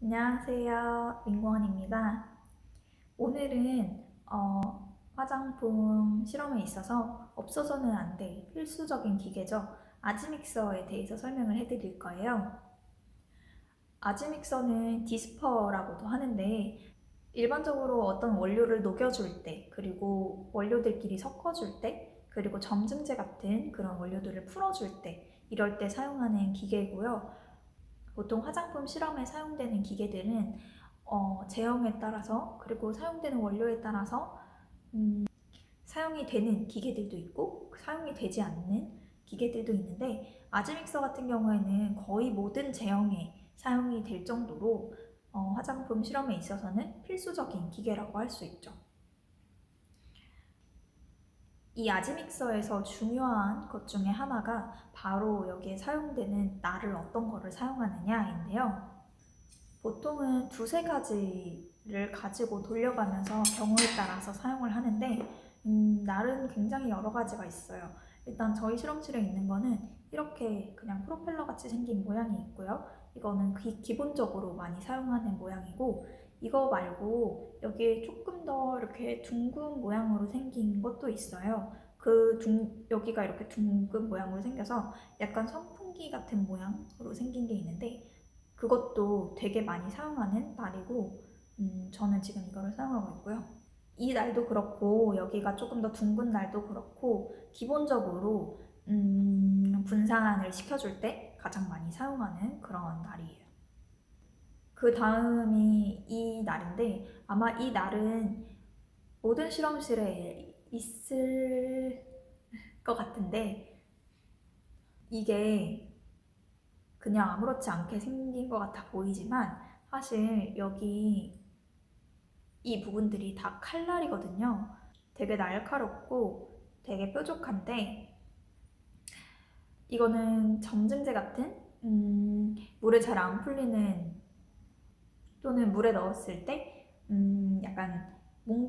안녕하세요. 민구원입니다. 오늘은 화장품 실험에 있어서 없어서는 안 될 필수적인 기계죠. 아지믹서에 대해서 설명을 해드릴 거예요. 아지믹서는 디스퍼라고도 하는데 일반적으로 어떤 원료를 녹여줄 때, 그리고 원료들끼리 섞어줄 때, 그리고 점증제 같은 그런 원료들을 풀어줄 때, 이럴 때 사용하는 기계고요. 보통 화장품 실험에 사용되는 기계들은 제형에 따라서, 그리고 사용되는 원료에 따라서 사용이 되는 기계들도 있고 사용이 되지 않는 기계들도 있는데, 아즈믹서 같은 경우에는 거의 모든 제형에 사용이 될 정도로 화장품 실험에 있어서는 필수적인 기계라고 할 수 있죠. 이 아지믹서에서 중요한 것 중에 하나가 바로 여기에 사용되는 날을 어떤 거를 사용하느냐인데요. 보통은 두세 가지를 가지고 돌려가면서 경우에 따라서 사용을 하는데 날은 굉장히 여러 가지가 있어요. 일단 저희 실험실에 있는 거는 이렇게 그냥 프로펠러 같이 생긴 모양이 있고요. 이거는 기본적으로 많이 사용하는 모양이고, 이거 말고 여기에 조금 더 이렇게 둥근 모양으로 생긴 것도 있어요. 여기가 이렇게 둥근 모양으로 생겨서 약간 선풍기 같은 모양으로 생긴 게 있는데, 그것도 되게 많이 사용하는 날이고, 저는 지금 이거를 사용하고 있고요. 이 날도 그렇고 여기가 조금 더 둥근 날도 그렇고, 기본적으로 분산을 시켜줄 때 가장 많이 사용하는 그런 날이에요. 그 다음이 이 날인데, 아마 이 날은 모든 실험실에 있을 것 같은데, 이게 그냥 아무렇지 않게 생긴 것 같아 보이지만 사실 여기 이 부분들이 다 칼날이거든요. 되게 날카롭고 되게 뾰족한데, 이거는 점증제 같은 물에 잘 안 풀리는, 또는 물에 넣었을 때 약간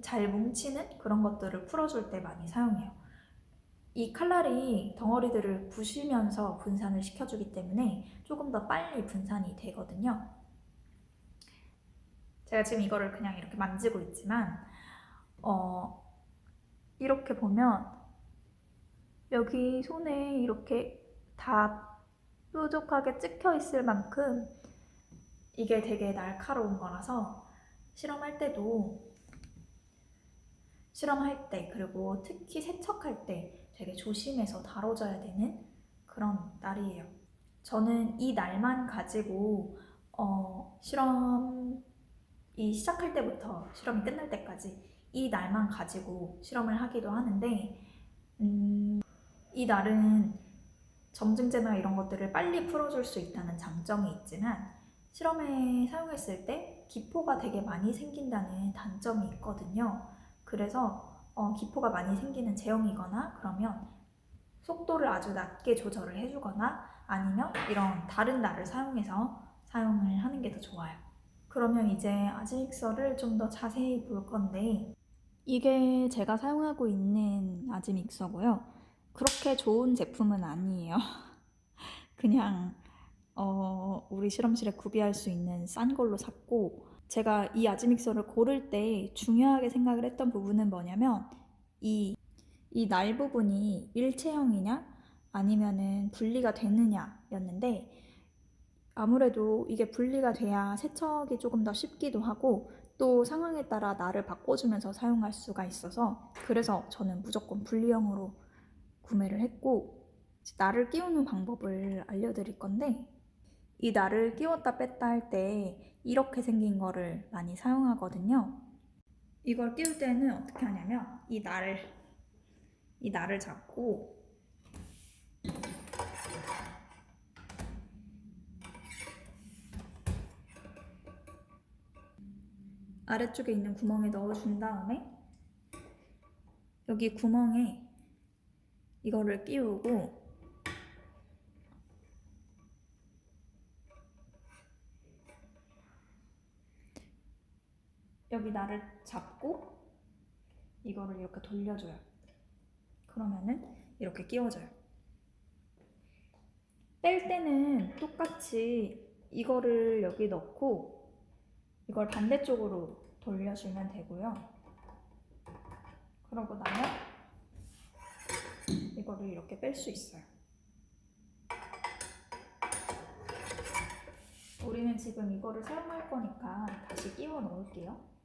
잘 뭉치는 그런 것들을 풀어줄 때 많이 사용해요. 이 칼날이 덩어리들을 부시면서 분산을 시켜주기 때문에 조금 더 빨리 분산이 되거든요. 제가 지금 이거를 그냥 이렇게 만지고 있지만 이렇게 보면 여기 손에 이렇게 다 뾰족하게 찍혀 있을 만큼 이게 되게 날카로운 거라서 실험할 때, 그리고 특히 세척할 때 되게 조심해서 다뤄져야 되는 그런 날이에요. 저는 이 날만 가지고 실험이 시작할 때부터 실험이 끝날 때까지 이 날만 가지고 실험을 하기도 하는데, 이 날은 점증제나 이런 것들을 빨리 풀어줄 수 있다는 장점이 있지만, 실험에 사용했을 때 기포가 되게 많이 생긴다는 단점이 있거든요. 그래서 기포가 많이 생기는 제형이거나 그러면 속도를 아주 낮게 조절을 해주거나, 아니면 이런 다른 날을 사용해서 사용을 하는 게 더 좋아요. 그러면 이제 아지믹서를 좀 더 자세히 볼 건데, 이게 제가 사용하고 있는 아지믹서고요. 그렇게 좋은 제품은 아니에요. 그냥 우리 실험실에 구비할 수 있는 싼 걸로 샀고, 제가 이 아지믹서를 고를 때 중요하게 생각을 했던 부분은 뭐냐면, 이 날 부분이 일체형이냐 아니면은 분리가 되느냐 였는데, 아무래도 이게 분리가 돼야 세척이 조금 더 쉽기도 하고, 또 상황에 따라 날을 바꿔주면서 사용할 수가 있어서, 그래서 저는 무조건 분리형으로 구매를 했고, 날을 끼우는 방법을 알려드릴 건데, 이 날을 끼웠다 뺐다 할 때 이렇게 생긴 거를 많이 사용하거든요. 이걸 끼울 때는 어떻게 하냐면, 이 날을 잡고 아래쪽에 있는 구멍에 넣어준 다음에, 여기 구멍에 이거를 끼우고, 여기 날을 잡고 이거를 이렇게 돌려줘요. 그러면은 이렇게 끼워져요. 뺄 때는 똑같이 이거를 여기 넣고 이걸 반대쪽으로 돌려주면 되고요. 그러고 나면 이거를 이렇게 뺄 수 있어요. 우리는 지금 이거를 사용할 거니까 다시 끼워 넣을게요.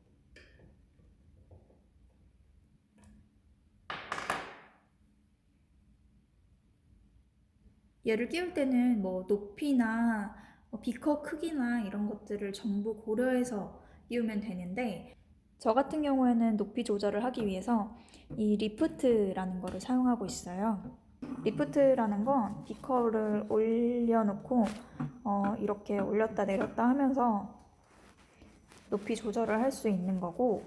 얘를 끼울 때는 뭐 높이나 비커 크기나 이런 것들을 전부 고려해서 끼우면 되는데, 저 같은 경우에는 높이 조절을 하기 위해서 이 리프트라는 거를 사용하고 있어요. 리프트라는 건 비커를 올려놓고 이렇게 올렸다 내렸다 하면서 높이 조절을 할 수 있는 거고,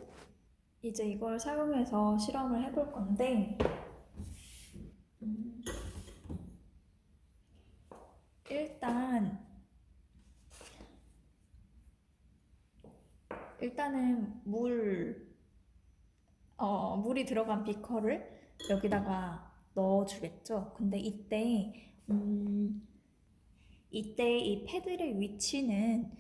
이제 이걸 사용해서 실험을 해볼 건데, 일단은 물이 들어간 비커를 여기다가 넣어주겠죠. 근데 이때 이 패들의 위치는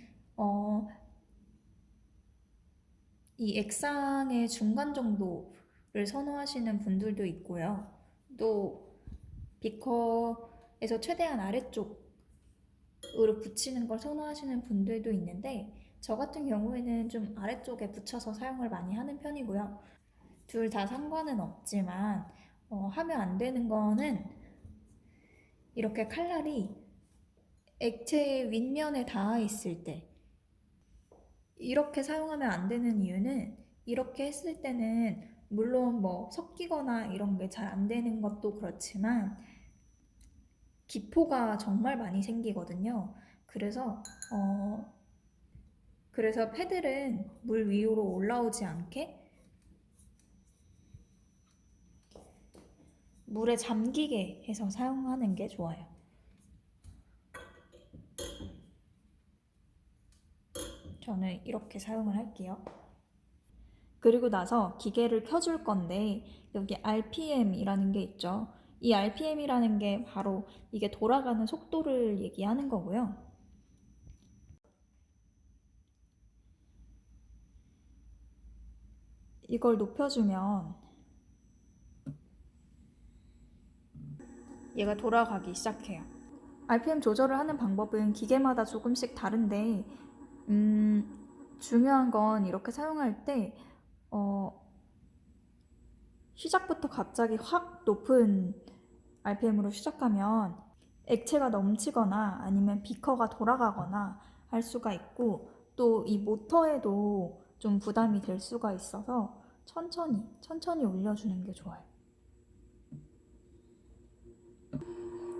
이 액상의 중간 정도를 선호하시는 분들도 있고요. 또 비커에서 최대한 아래쪽으로 붙이는 걸 선호하시는 분들도 있는데, 저 같은 경우에는 좀 아래쪽에 붙여서 사용을 많이 하는 편이고요. 둘 다 상관은 없지만 하면 안 되는 거는 이렇게 칼날이 액체의 윗면에 닿아 있을 때, 이렇게 사용하면 안 되는 이유는 이렇게 했을 때는 물론 뭐 섞이거나 이런 게 잘 안 되는 것도 그렇지만 기포가 정말 많이 생기거든요. 그래서 패들은 물 위로 올라오지 않게 물에 잠기게 해서 사용하는 게 좋아요. 저는 이렇게 사용을 할게요. 그리고 나서 기계를 켜줄 건데, 여기 RPM이라는 게 있죠. 이 RPM이라는 게 바로 이게 돌아가는 속도를 얘기하는 거고요. 이걸 높여주면 얘가 돌아가기 시작해요. RPM 조절을 하는 방법은 기계마다 조금씩 다른데, 중요한 건 이렇게 사용할 때 시작부터 갑자기 확 높은 RPM으로 시작하면 액체가 넘치거나 아니면 비커가 돌아가거나 할 수가 있고, 또 이 모터에도 좀 부담이 될 수가 있어서 천천히 올려주는 게 좋아요.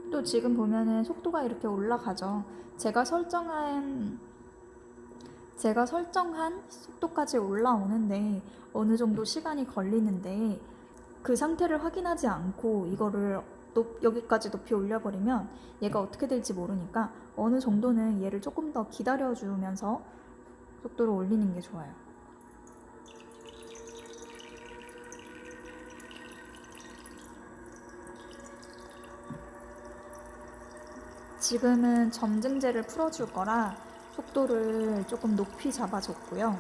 또 지금 보면은 속도가 이렇게 올라가죠. 제가 설정한 속도까지 올라오는데 어느 정도 시간이 걸리는데, 그 상태를 확인하지 않고 이거를 여기까지 높이 올려버리면 얘가 어떻게 될지 모르니까 어느 정도는 얘를 조금 더 기다려주면서 속도를 올리는 게 좋아요. 지금은 점증제를 풀어줄 거라 속도를 조금 높이 잡아줬고요.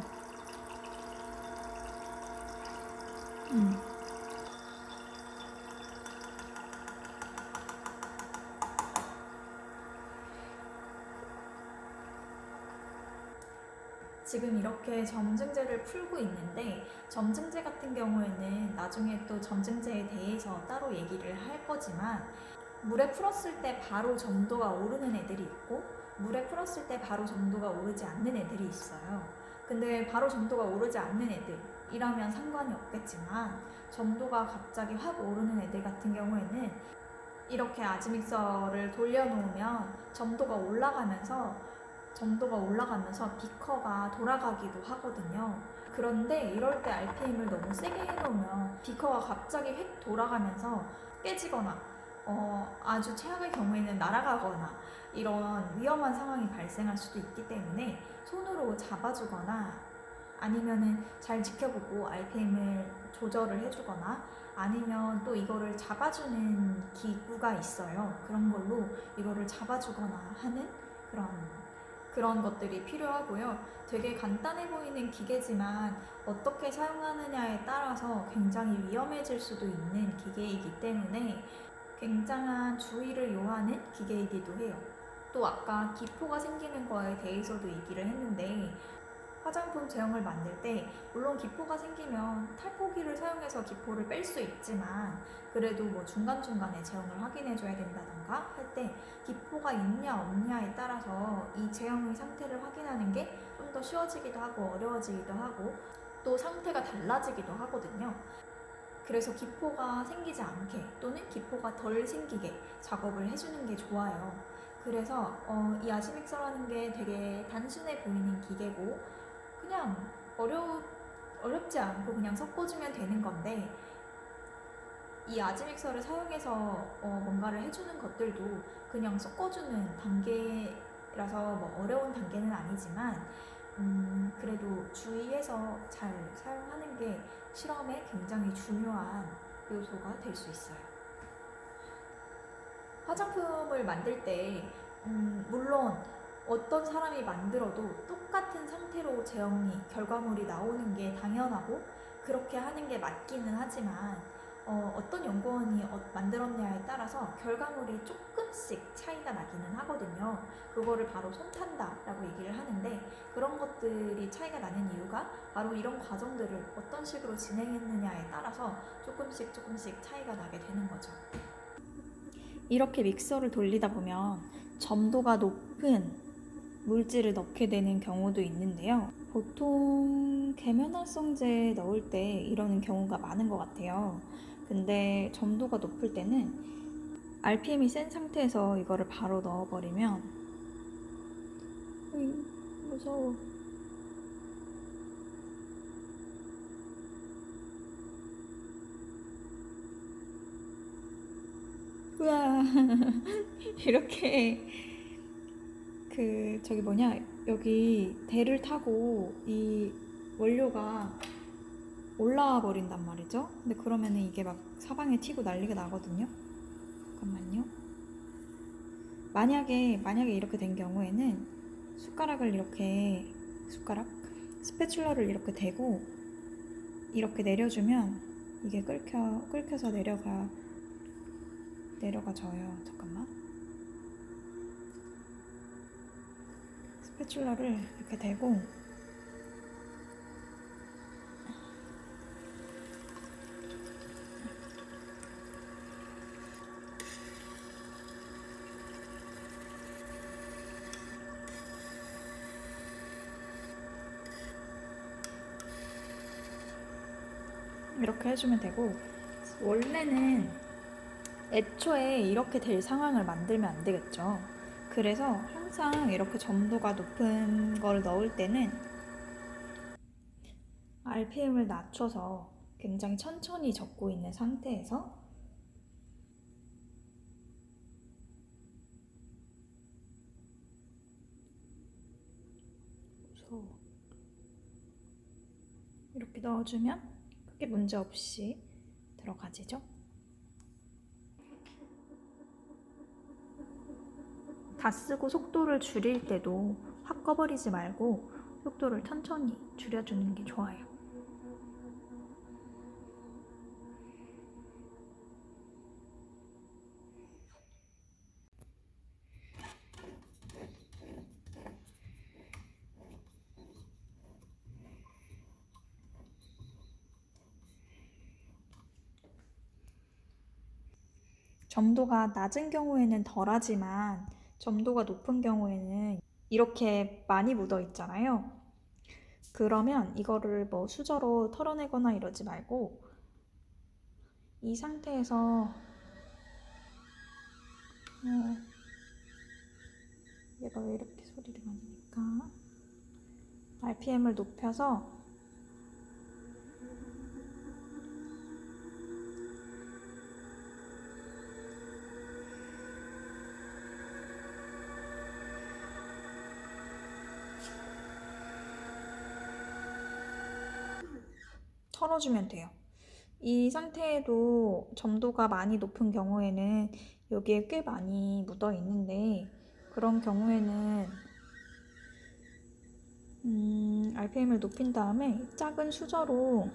지금 이렇게 점증제를 풀고 있는데, 점증제 같은 경우에는 나중에 또 점증제에 대해서 따로 얘기를 할 거지만, 물에 풀었을 때 바로 점도가 오르는 애들이 있고 물에 풀었을 때 바로 점도가 오르지 않는 애들이 있어요. 근데 바로 점도가 오르지 않는 애들이라면 상관이 없겠지만, 점도가 갑자기 확 오르는 애들 같은 경우에는 이렇게 아즈믹서를 돌려놓으면 점도가 올라가면서 비커가 돌아가기도 하거든요. 그런데 이럴 때 RPM을 너무 세게 해놓으면 비커가 갑자기 휙 돌아가면서 깨지거나 아주 최악의 경우에는 날아가거나 이런 위험한 상황이 발생할 수도 있기 때문에 손으로 잡아주거나 아니면은 잘 지켜보고 RPM을 조절을 해주거나, 아니면 또 이거를 잡아주는 기구가 있어요. 그런 걸로 이거를 잡아주거나 하는 그런 그런 것들이 필요하고요. 되게 간단해 보이는 기계지만 어떻게 사용하느냐에 따라서 굉장히 위험해질 수도 있는 기계이기 때문에 굉장한 주의를 요하는 기계이기도 해요. 또 아까 기포가 생기는 거에 대해서도 얘기를 했는데 화장품 제형을 만들 때 물론 기포가 생기면 탈포기를 사용해서 기포를 뺄 수 있지만 그래도 뭐 중간중간에 제형을 확인해 줘야 된다던가 할 때 기포가 있냐 없냐에 따라서 이 제형의 상태를 확인하는 게 좀 더 쉬워지기도 하고 어려워지기도 하고 또 상태가 달라지기도 하거든요. 그래서 기포가 생기지 않게 또는 기포가 덜 생기게 작업을 해주는 게 좋아요. 그래서 이 아시믹서라는 게 되게 단순해 보이는 기계고 그냥 어렵지 않고 그냥 섞어주면 되는 건데 이 아지믹서를 사용해서 뭔가를 해주는 것들도 그냥 섞어주는 단계라서 뭐 어려운 단계는 아니지만 그래도 주의해서 잘 사용하는 게 실험에 굉장히 중요한 요소가 될 수 있어요. 화장품을 만들 때 물론 어떤 사람이 만들어도 똑같은 상태로 제형이 결과물이 나오는 게 당연하고 그렇게 하는 게 맞기는 하지만 어떤 연구원이 만들었냐에 따라서 결과물이 조금씩 차이가 나기는 하거든요. 그거를 바로 손탄다 라고 얘기를 하는데 그런 것들이 차이가 나는 이유가 바로 이런 과정들을 어떤 식으로 진행했느냐에 따라서 조금씩 차이가 나게 되는 거죠. 이렇게 믹서를 돌리다 보면 점도가 높은 물질을 넣게 되는 경우도 있는데요. 보통 계면활성제 넣을 때 이러는 경우가 많은 것 같아요. 근데 점도가 높을 때는 RPM이 센 상태에서 이거를 바로 넣어버리면 무서워. 우와 이렇게 저기 뭐냐 여기 대를 타고 이 원료가 올라와 버린단 말이죠. 근데 그러면은 이게 막 사방에 튀고 난리가 나거든요. 잠깐만요. 만약에 이렇게 된 경우에는 스패츌러를 이렇게 대고 이렇게 내려주면 이게 끓여서 내려가져요. 잠깐만. 스패츌러를 이렇게 대고 이렇게 해주면 되고 원래는 애초에 이렇게 될 상황을 만들면 안 되겠죠. 그래서 항상 이렇게 점도가 높은 걸 넣을 때는 RPM을 낮춰서 굉장히 천천히 적고 있는 상태에서 이렇게 넣어주면 크게 문제 없이 들어가지죠. 다 쓰고 속도를 줄일 때도 확 꺼버리지 말고 속도를 천천히 줄여주는 게 좋아요. 점도가 낮은 경우에는 덜하지만 점도가 높은 경우에는 이렇게 많이 묻어 있잖아요. 그러면 이거를 뭐 수저로 털어내거나 이러지 말고 이 상태에서 얘가 왜 이렇게 소리를 많이 내니까 RPM을 높여서 털어주면 돼요. 이 상태에도 점도가 많이 높은 경우에는 여기에 꽤 많이 묻어 있는데 그런 경우에는 RPM을 높인 다음에 작은 수저로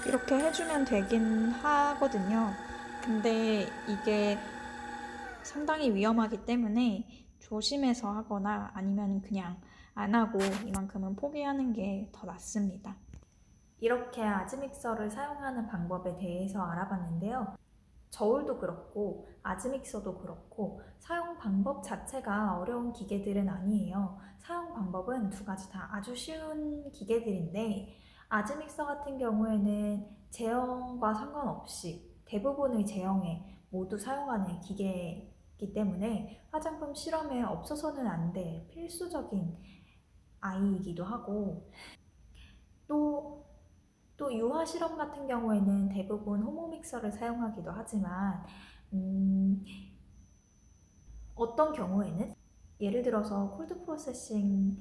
이렇게 해주면 되긴 하거든요. 근데 이게 상당히 위험하기 때문에 조심해서 하거나 아니면 그냥 안 하고 이만큼은 포기하는 게 더 낫습니다. 이렇게 아즈믹서를 사용하는 방법에 대해서 알아봤는데요. 저울도 그렇고 아즈믹서도 그렇고 사용 방법 자체가 어려운 기계들은 아니에요. 사용 방법은 두 가지 다 아주 쉬운 기계들인데 아즈믹서 같은 경우에는 제형과 상관없이 대부분의 제형에 모두 사용하는 기계이기 때문에 화장품 실험에 없어서는 안 될 필수적인 아이이기도 하고 또 유화 실험 같은 경우에는 대부분 호모믹서를 사용하기도 하지만 어떤 경우에는 예를 들어서 콜드 프로세싱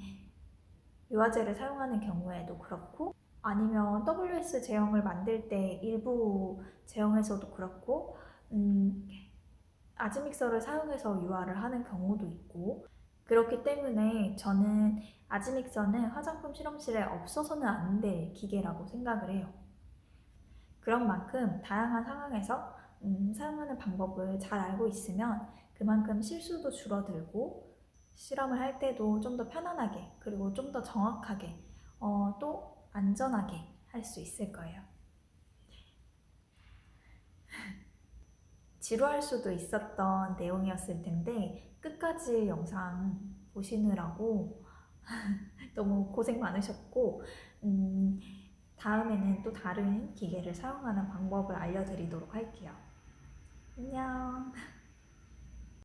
유화제를 사용하는 경우에도 그렇고 아니면 WS 제형을 만들 때 일부 제형에서도 그렇고 아즈믹서를 사용해서 유화를 하는 경우도 있고 그렇기 때문에 저는 아즈믹서는 화장품 실험실에 없어서는 안 될 기계라고 생각을 해요. 그런 만큼 다양한 상황에서 사용하는 방법을 잘 알고 있으면 그만큼 실수도 줄어들고 실험을 할 때도 좀 더 편안하게 그리고 좀 더 정확하게 또 안전하게 할 수 있을 거예요. 지루할 수도 있었던 내용이었을 텐데 끝까지 영상 보시느라고 너무 고생 많으셨고 다음에는 또 다른 기계를 사용하는 방법을 알려드리도록 할게요. 안녕.